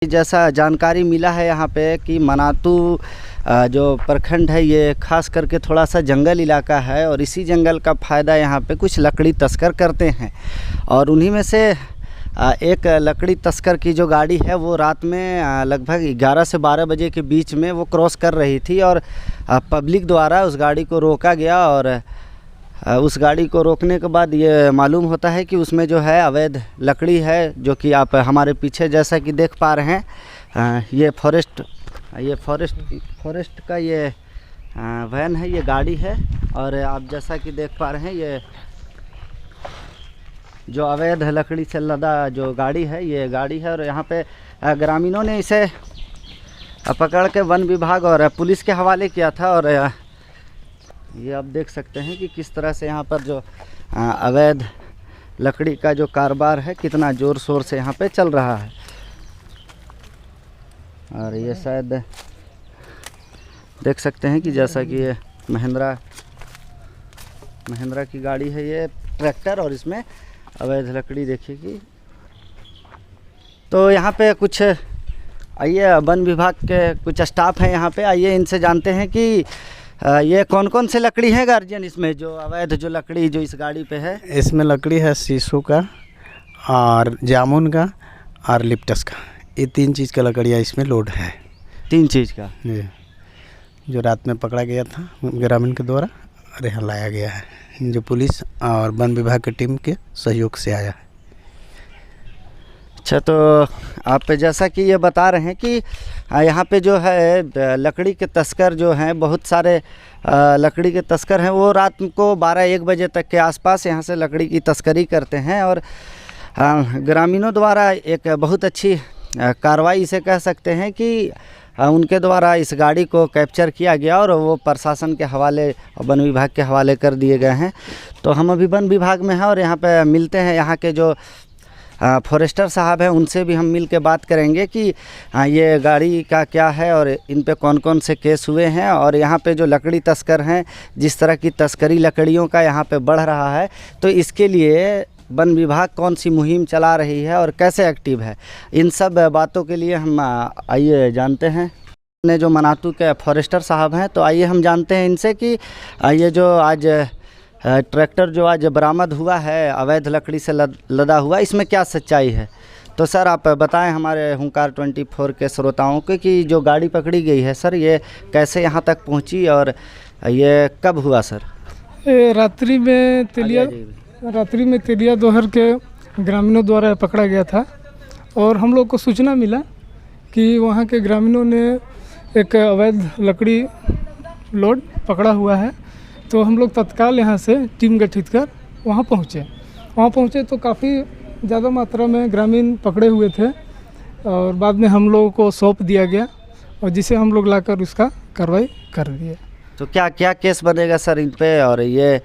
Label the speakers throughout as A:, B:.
A: जैसा जानकारी मिला है यहाँ पे कि मनातू जो प्रखंड है ये खास करके थोड़ा सा जंगल इलाका है और इसी जंगल का फ़ायदा यहाँ पे कुछ लकड़ी तस्कर करते हैं और उन्हीं में से एक लकड़ी तस्कर की जो गाड़ी है वो रात में लगभग 11 से 12 बजे के बीच में वो क्रॉस कर रही थी और पब्लिक द्वारा उस गाड़ी को रोका गया और उस गाड़ी को रोकने के बाद ये मालूम होता है कि उसमें जो है अवैध लकड़ी है, जो कि आप हमारे पीछे जैसा कि देख पा रहे हैं। ये फॉरेस्ट का ये वैन है, ये गाड़ी है और आप जैसा कि देख पा रहे हैं ये जो अवैध लकड़ी से लदा जो गाड़ी है ये गाड़ी है। और यहाँ पे ग्रामीणों ने इसे पकड़ के वन विभाग और पुलिस के हवाले किया था और ये आप देख सकते हैं कि किस तरह से यहाँ पर जो अवैध लकड़ी का जो कारोबार है कितना ज़ोर शोर से यहाँ पे चल रहा है। और ये शायद देख सकते हैं कि जैसा कि ये महिंद्रा की गाड़ी है, ये ट्रैक्टर और इसमें अवैध लकड़ी देखिए। तो यहाँ पे कुछ आइए वन विभाग के कुछ स्टाफ हैं यहाँ पे, आइए इनसे जानते हैं कि ये कौन कौन से लकड़ी है गार्जियन, इसमें जो अवैध जो लकड़ी जो इस गाड़ी पे है।
B: इसमें लकड़ी है शीशो का और जामुन का और लिप्टस का, ये 3 चीज़ का लकड़ियाँ इसमें लोड है।
A: 3 चीज़ का
B: जी, जो रात में पकड़ा गया था ग्रामीण के द्वारा और यहाँ लाया गया है, जो पुलिस और वन विभाग की टीम के सहयोग से आया है।
A: अच्छा, तो आप जैसा कि ये बता रहे हैं कि यहाँ पे जो है लकड़ी के तस्कर जो हैं, बहुत सारे लकड़ी के तस्कर हैं, वो रात को 12-1 बजे तक के आसपास यहाँ से लकड़ी की तस्करी करते हैं और ग्रामीणों द्वारा एक बहुत अच्छी कार्रवाई इसे कह सकते हैं कि उनके द्वारा इस गाड़ी को कैप्चर किया गया और वो प्रशासन के हवाले, वन विभाग के हवाले कर दिए गए हैं। तो हम अभी वन विभाग में हैं और यहाँ पे मिलते हैं यहाँ के जो फॉरेस्टर साहब हैं, उनसे भी हम मिल के बात करेंगे कि ये गाड़ी का क्या है और इन पे कौन कौन से केस हुए हैं और यहाँ पे जो लकड़ी तस्कर हैं, जिस तरह की तस्करी लकड़ियों का यहाँ पे बढ़ रहा है, तो इसके लिए वन विभाग कौन सी मुहिम चला रही है और कैसे एक्टिव है। इन सब बातों के लिए हम आइए जानते हैं ने जो मनातू के फॉरेस्टर साहब हैं, तो आइए हम जानते हैं इनसे कि ये जो आज ट्रैक्टर जो आज बरामद हुआ है अवैध लकड़ी से लदा हुआ, इसमें क्या सच्चाई है। तो सर आप बताएं हमारे हुंकार 24 के श्रोताओं को कि जो गाड़ी पकड़ी गई है सर, ये कैसे यहाँ तक पहुँची और ये कब हुआ सर।
C: रात्रि में तेलिया दोहर के ग्रामीणों द्वारा पकड़ा गया था और हम लोग को सूचना मिला कि वहाँ के ग्रामीणों ने एक अवैध लकड़ी लोड पकड़ा हुआ है। तो हम लोग तत्काल यहाँ से टीम गठित कर वहाँ पहुँचे तो काफ़ी ज़्यादा मात्रा में ग्रामीण पकड़े हुए थे और बाद में हम लोगों को सौंप दिया गया और जिसे हम लोग लाकर उसका कार्रवाई कर दिए।
A: तो क्या क्या केस बनेगा सर इन पे। और ये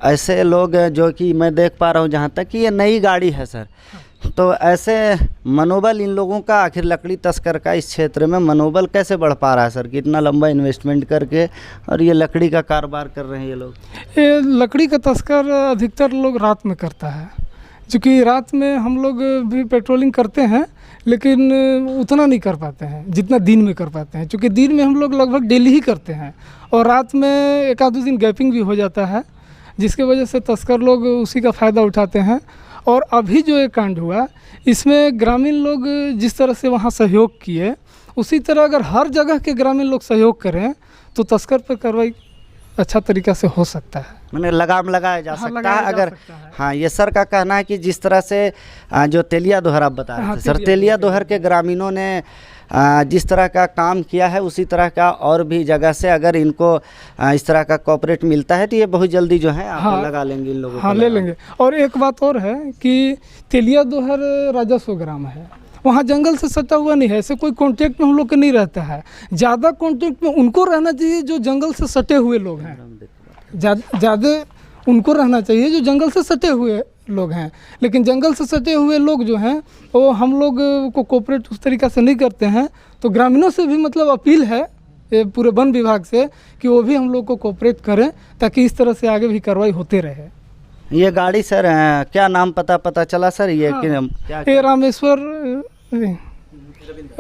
A: ऐसे लोग जो कि मैं देख पा रहा हूँ जहाँ तक कि ये नई गाड़ी है सर, तो ऐसे मनोबल इन लोगों का, आखिर लकड़ी तस्कर का इस क्षेत्र में मनोबल कैसे बढ़ पा रहा है सर, कितना लंबा इन्वेस्टमेंट करके और ये लकड़ी का कारोबार कर रहे हैं ये लोग।
C: ये लकड़ी का तस्कर अधिकतर लोग रात में करता है, क्योंकि रात में हम लोग भी पेट्रोलिंग करते हैं लेकिन उतना नहीं कर पाते हैं जितना दिन में कर पाते हैं, क्योंकि दिन में हम लोग लगभग डेली ही करते हैं और रात में 1-2 दिन गैपिंग भी हो जाता है, जिसके वजह से तस्कर लोग उसी का फ़ायदा उठाते हैं। और अभी जो ये कांड हुआ इसमें ग्रामीण लोग जिस तरह से वहाँ सहयोग किए, उसी तरह अगर हर जगह के ग्रामीण लोग सहयोग करें तो तस्कर पर कार्रवाई अच्छा तरीक़ा से हो सकता है,
A: मैंने लगाम लगाया जा सकता है अगर।
C: है।
A: हाँ, ये सर का कहना है कि जिस तरह से जो तेलिया दोहर आप बता रहे थे सर, तेलिया दोहर के ग्रामीणों ने जिस तरह का काम किया है उसी तरह का और भी जगह से अगर इनको इस तरह का कॉपरेट मिलता है तो ये बहुत जल्दी जो है आप लगा लेंगे इन लोगों को।
C: हाँ, ले लेंगे। और एक बात और है कि तेलिया दोहर राजस्व ग्राम है, वहाँ जंगल से सटा हुआ नहीं है, ऐसे कोई कांटेक्ट में हम लोग का नहीं रहता है। ज़्यादा कांटेक्ट में उनको रहना चाहिए जो जंगल से सटे हुए लोग हैं, ज़्यादा उनको रहना चाहिए जो जंगल से सटे हुए लोग हैं। लेकिन जंगल से सटे हुए लोग जो हैं वो हम लोग को कोऑपरेट उस तरीक़ा से नहीं करते हैं। तो ग्रामीणों से भी मतलब अपील है पूरे वन विभाग से कि वो भी हम लोग को कोऑपरेट करें ताकि इस तरह से आगे भी कार्रवाई होते रहे।
A: ये गाड़ी सर क्या नाम पता चला सर ये?
C: हाँ, ये रामेश्वर नहीं,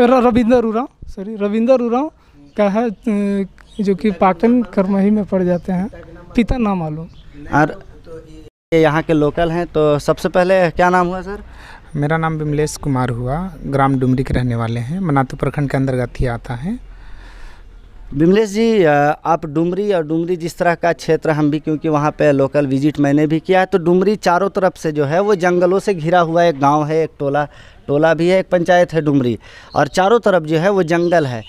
C: रविंदर उरांव, सॉरी रविंदर उरांव का है, जो कि पाटन करमही में पड़ जाते हैं, पिता नाम मालूम।
A: और ये यहाँ के लोकल हैं, तो सबसे पहले क्या नाम हुआ सर?
D: मेरा नाम विमलेश कुमार हुआ, ग्राम डुमरी के रहने वाले हैं, मनातू प्रखंड के अंतर्गत ही आता है।
A: विमलेश जी, आप डुमरी और डुमरी जिस तरह का क्षेत्र, हम भी क्योंकि वहाँ पे लोकल विजिट मैंने भी किया है, तो डुमरी चारों तरफ से जो है वो जंगलों से घिरा हुआ एक गांव है, एक टोला भी है, एक पंचायत है डुमरी, और चारों तरफ जो है वो जंगल है।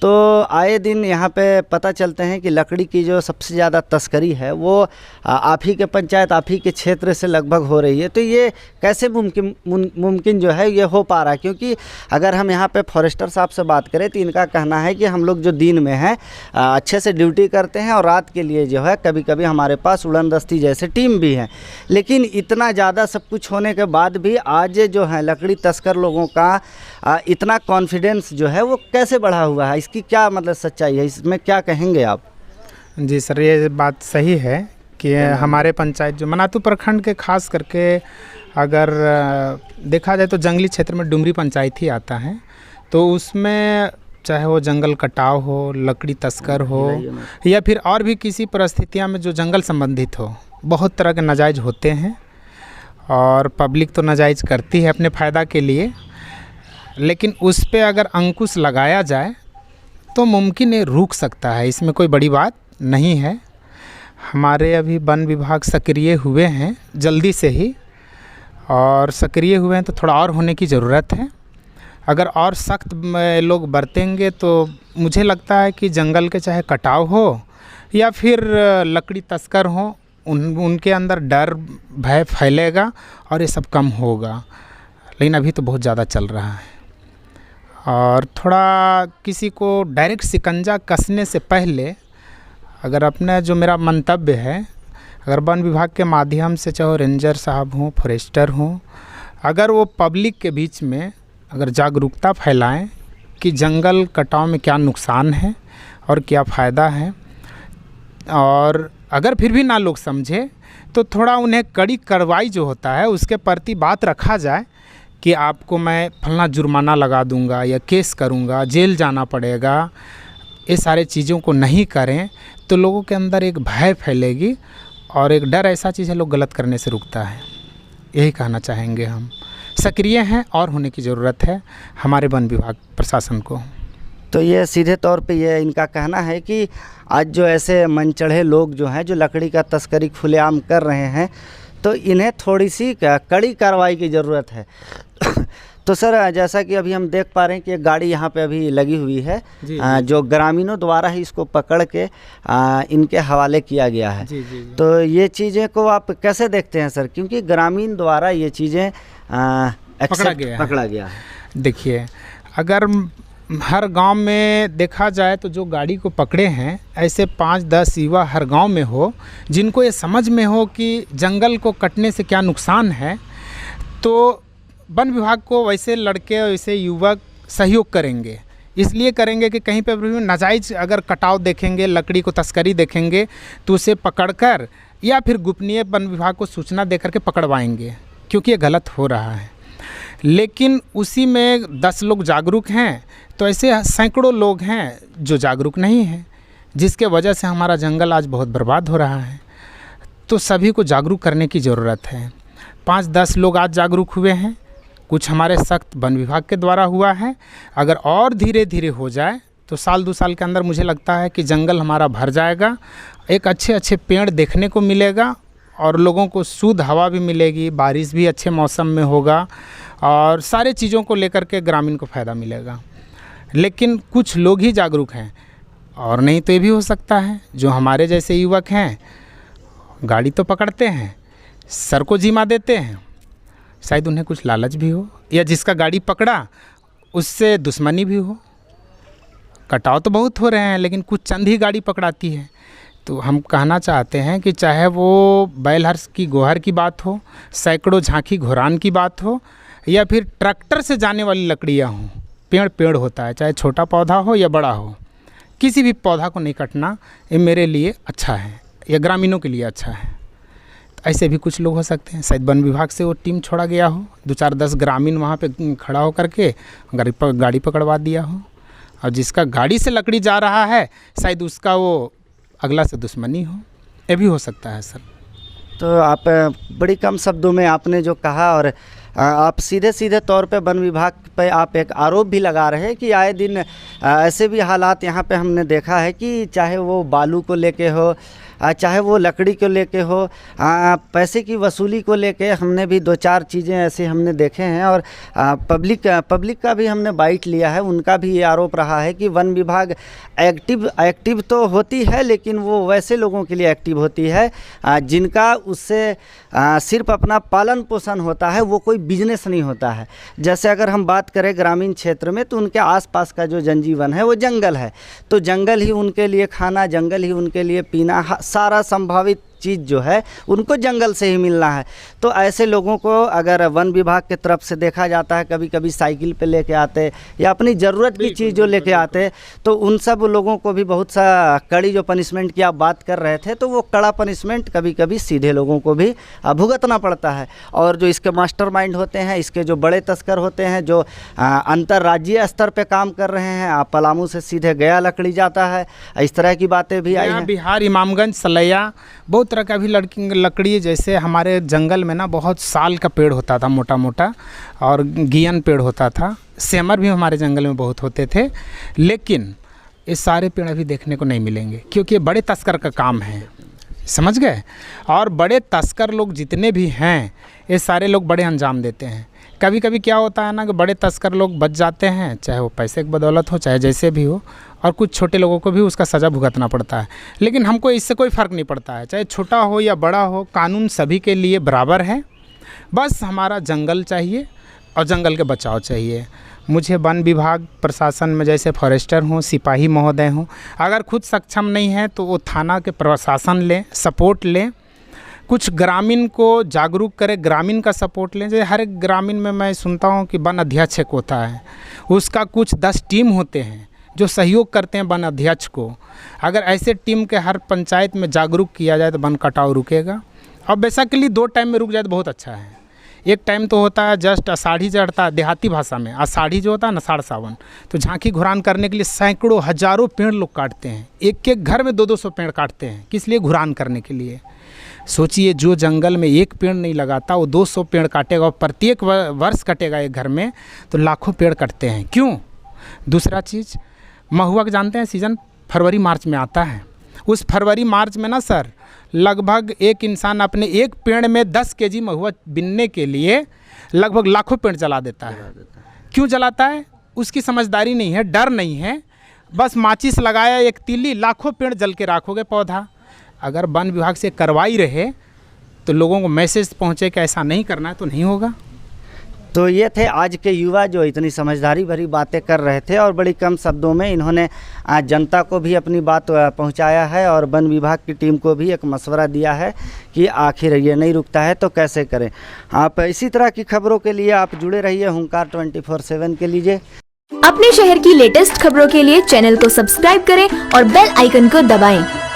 A: तो आए दिन यहाँ पे पता चलते हैं कि लकड़ी की जो सबसे ज़्यादा तस्करी है वो आप ही के पंचायत, आप ही के क्षेत्र से लगभग हो रही है। तो ये कैसे मुमकिन जो है ये हो पा रहा है? क्योंकि अगर हम यहाँ पे फॉरेस्टर साहब से बात करें तो इनका कहना है कि हम लोग जो दिन में हैं अच्छे से ड्यूटी करते हैं, और रात के लिए जो है कभी कभी हमारे पास उड़न दस्ती जैसे टीम भी हैं, लेकिन इतना ज़्यादा सब कुछ होने के बाद भी आज जो है लकड़ी तस्कर लोगों का इतना कॉन्फिडेंस जो है वो कैसे बढ़ा हुआ है? इसकी क्या मतलब सच्चाई है, इसमें क्या कहेंगे आप?
D: जी सर, ये बात सही है कि हमारे पंचायत जो मनातू प्रखंड के खास करके अगर देखा जाए तो जंगली क्षेत्र में डुमरी पंचायत ही आता है। तो उसमें चाहे वो जंगल कटाव हो, लकड़ी तस्कर हो, या फिर और भी किसी परिस्थितियां में जो जंगल संबंधित हो, बहुत तरह के नाजायज़ होते हैं, और पब्लिक तो नाजायज़ करती है अपने फ़ायदा के लिए, लेकिन उस पे अगर अंकुश लगाया जाए तो मुमकिन है रुक सकता है, इसमें कोई बड़ी बात नहीं है। हमारे अभी वन विभाग सक्रिय हुए हैं जल्दी से ही, और सक्रिय हुए हैं तो थोड़ा और होने की ज़रूरत है। अगर और सख्त लोग बरतेंगे तो मुझे लगता है कि जंगल के चाहे कटाव हो या फिर लकड़ी तस्कर हो, उनके अंदर डर भय फैलेगा और ये सब कम होगा। लेकिन अभी तो बहुत ज़्यादा चल रहा है, और थोड़ा किसी को डायरेक्ट शिकंजा कसने से पहले अगर अपने जो मेरा मंतव्य है, अगर वन विभाग के माध्यम से चाहे रेंजर साहब हों, फॉरेस्टर हों, अगर वो पब्लिक के बीच में अगर जागरूकता फैलाएं कि जंगल कटाव में क्या नुकसान है और क्या फ़ायदा है, और अगर फिर भी ना लोग समझे तो थोड़ा उन्हें कड़ी कार्रवाई जो होता है उसके प्रति बात रखा जाए कि आपको मैं फलना जुर्माना लगा दूंगा या केस करूंगा, जेल जाना पड़ेगा। ये सारे चीज़ों को नहीं करें तो लोगों के अंदर एक भय फैलेगी, और एक डर ऐसा चीज़ है लोग गलत करने से रुकता है। यही कहना चाहेंगे हम। सक्रिय हैं और होने की ज़रूरत है हमारे वन विभाग प्रशासन को।
A: तो ये सीधे तौर पे ये इनका कहना है कि आज जो ऐसे मनचढ़े लोग जो हैं जो लकड़ी का तस्करी खुलेआम कर रहे हैं, तो इन्हें थोड़ी सी कड़ी कार्रवाई की ज़रूरत है। तो सर, जैसा कि अभी हम देख पा रहे हैं कि एक गाड़ी यहाँ पे अभी लगी हुई है, जो ग्रामीणों द्वारा ही इसको पकड़ के इनके हवाले किया गया है। तो ये चीज़ें को आप कैसे देखते हैं सर? क्योंकि ग्रामीण द्वारा ये चीज़ें पकड़ा गया है।
D: देखिए, अगर हर गांव में देखा जाए तो जो गाड़ी को पकड़े हैं ऐसे 5-10 युवा हर गांव में हो, जिनको ये समझ में हो कि जंगल को कटने से क्या नुकसान है, तो वन विभाग को वैसे लड़के, वैसे युवक सहयोग करेंगे। इसलिए करेंगे कि कहीं पर भी नाजायज़ अगर कटाव देखेंगे, लकड़ी को तस्करी देखेंगे, तो उसे पकड़कर या फिर गोपनीय वन विभाग को सूचना देकर के पकड़वाएंगे, क्योंकि ये गलत हो रहा है। लेकिन उसी में 10 लोग जागरूक हैं तो ऐसे सैकड़ों लोग हैं जो जागरूक नहीं हैं, जिसके वजह से हमारा जंगल आज बहुत बर्बाद हो रहा है। तो सभी को जागरूक करने की ज़रूरत है। 5-10 लोग आज जागरूक हुए हैं, कुछ हमारे सख्त वन विभाग के द्वारा हुआ है। अगर और धीरे धीरे हो जाए तो साल 2 साल के अंदर मुझे लगता है कि जंगल हमारा भर जाएगा, एक अच्छे पेड़ देखने को मिलेगा, और लोगों को शुद्ध हवा भी मिलेगी, बारिश भी अच्छे मौसम में होगा, और सारे चीज़ों को लेकर के ग्रामीण को फ़ायदा मिलेगा। लेकिन कुछ लोग ही जागरूक हैं, और नहीं तो ये भी हो सकता है जो हमारे जैसे युवक हैं गाड़ी तो पकड़ते हैं, सर को जिमा देते हैं, शायद उन्हें कुछ लालच भी हो, या जिसका गाड़ी पकड़ा उससे दुश्मनी भी हो। कटाव तो बहुत हो रहे हैं, लेकिन कुछ चंद ही गाड़ी पकड़ाती है। तो हम कहना चाहते हैं कि चाहे वो बैलहर्ष की गोहर की बात हो, सैकड़ों झांकी घोरान की बात हो, या फिर ट्रैक्टर से जाने वाली लकड़ियाँ हों, पेड़ होता है, चाहे छोटा पौधा हो या बड़ा हो, किसी भी पौधा को नहीं कटना, ये मेरे लिए अच्छा है या ग्रामीणों के लिए अच्छा है। ऐसे भी कुछ लोग हो सकते हैं, शायद वन विभाग से वो टीम छोड़ा गया हो, 2-4-10 ग्रामीण वहाँ पे खड़ा होकर के गाड़ी पकड़वा दिया हो, और जिसका गाड़ी से लकड़ी जा रहा है शायद उसका वो अगला से दुश्मनी हो, ये भी हो सकता है सर।
A: तो आप बड़ी कम शब्दों में आपने जो कहा, और आप सीधे सीधे तौर पे वन विभाग पे आप एक आरोप भी लगा रहे हैं कि आए दिन ऐसे भी हालात यहाँ पे हमने देखा है कि चाहे वो बालू को लेके हो, चाहे वो लकड़ी को लेके हो, पैसे की वसूली को लेके हमने भी 2-4 चीज़ें ऐसे हमने देखे हैं। और पब्लिक का भी हमने बाइट लिया है, उनका भी ये आरोप रहा है कि वन विभाग एक्टिव तो होती है, लेकिन वो वैसे लोगों के लिए एक्टिव होती है जिनका उससे सिर्फ अपना पालन पोषण होता है, वो कोई बिजनेस नहीं होता है। जैसे अगर हम बात करें ग्रामीण क्षेत्र में, तो उनके आसपास का जो जनजीवन है वो जंगल है, तो जंगल ही उनके लिए खाना, जंगल ही उनके लिए पीना, सारा संभावित चीज़ जो है उनको जंगल से ही मिलना है। तो ऐसे लोगों को अगर वन विभाग की तरफ से देखा जाता है, कभी कभी साइकिल पे लेके आते या अपनी ज़रूरत की चीज़ जो लेके आते, तो उन सब लोगों को भी बहुत सा कड़ी जो पनिशमेंट की आप बात कर रहे थे, तो वो कड़ा पनिशमेंट कभी कभी सीधे लोगों को भी भुगतना पड़ता है। और जो इसके मास्टरमाइंड होते हैं, इसके जो बड़े तस्कर होते हैं, जो अंतर्राज्यीय स्तर पर काम कर रहे हैं, पलामू से सीधे गया लकड़ी जाता है, इस तरह की बातें भी आई हैं।
D: बिहार इमामगंज सलैया बहुत तरह का भी लकड़ी, जैसे हमारे जंगल में ना बहुत साल का पेड़ होता था मोटा मोटा, और गियन पेड़ होता था, सेमर भी हमारे जंगल में बहुत होते थे, लेकिन ये सारे पेड़ अभी देखने को नहीं मिलेंगे क्योंकि ये बड़े तस्कर का काम है, समझ गए। और बड़े तस्कर लोग जितने भी हैं, ये सारे लोग बड़े अंजाम देते हैं। कभी कभी क्या होता है ना कि बड़े तस्कर लोग बच जाते हैं, चाहे वो पैसे की बदौलत हो, चाहे जैसे भी हो, और कुछ छोटे लोगों को भी उसका सज़ा भुगतना पड़ता है। लेकिन हमको इससे कोई फ़र्क नहीं पड़ता है, चाहे छोटा हो या बड़ा हो, कानून सभी के लिए बराबर है। बस हमारा जंगल चाहिए और जंगल के बचाव चाहिए। मुझे वन विभाग प्रशासन में जैसे फॉरेस्टर हों, सिपाही महोदय हों, अगर खुद सक्षम नहीं है तो वो थाना के प्रशासन लें, सपोर्ट लें, कुछ ग्रामीण को जागरूक करें, ग्रामीण का सपोर्ट लें। जैसे हर एक ग्रामीण में मैं सुनता हूँ कि वन अध्यक्ष एक होता है, उसका कुछ 10 टीम होते हैं जो सहयोग करते हैं वन अध्यक्ष को। अगर ऐसे टीम के हर पंचायत में जागरूक किया जाए तो वन कटाव रुकेगा। और बेसिकली 2 टाइम में रुक जाए तो बहुत अच्छा है। एक टाइम तो होता है जस्ट आषाढ़ी चढ़ता है, देहाती भाषा में आषाढ़ी जो होता है ना, साढ़ सावन, तो झांकी घुरान करने के लिए सैकड़ों हजारों पेड़ लोग काटते हैं, एक एक घर में 200-200 पेड़ काटते हैं, किस लिए? घुरान करने के लिए। सोचिए, जो जंगल में एक पेड़ नहीं लगाता वो 200 पेड़ काटेगा, और प्रत्येक वर्ष कटेगा एक घर में, तो लाखों पेड़ कटते हैं। क्यों? दूसरा चीज़, महुआ के जानते हैं सीज़न फरवरी मार्च में आता है। उस फरवरी मार्च में ना सर, लगभग एक इंसान अपने एक पेड़ में 10 केजी महुआ बिनने के लिए लगभग लाखों पेड़ जला देता है। क्यों जलाता है? उसकी समझदारी नहीं है, डर नहीं है, बस माचिस लगाया, एक तीली, लाखों पेड़ जल के राख हो गए पौधा। अगर वन विभाग से कार्रवाई रहे तो लोगों को मैसेज पहुँचे कि ऐसा नहीं करना है, तो नहीं होगा।
A: तो ये थे आज के युवा जो इतनी समझदारी भरी बातें कर रहे थे, और बड़ी कम शब्दों में इन्होंने जनता को भी अपनी बात पहुंचाया है, और वन विभाग की टीम को भी एक मशवरा दिया है कि आखिर ये नहीं रुकता है तो कैसे करें। आप इसी तरह की खबरों के लिए आप जुड़े रहिए हुंकार 24/7 के लिए।
E: अपने शहर की लेटेस्ट खबरों के लिए चैनल को सब्सक्राइब करें और बेल आइकन को दबाएं।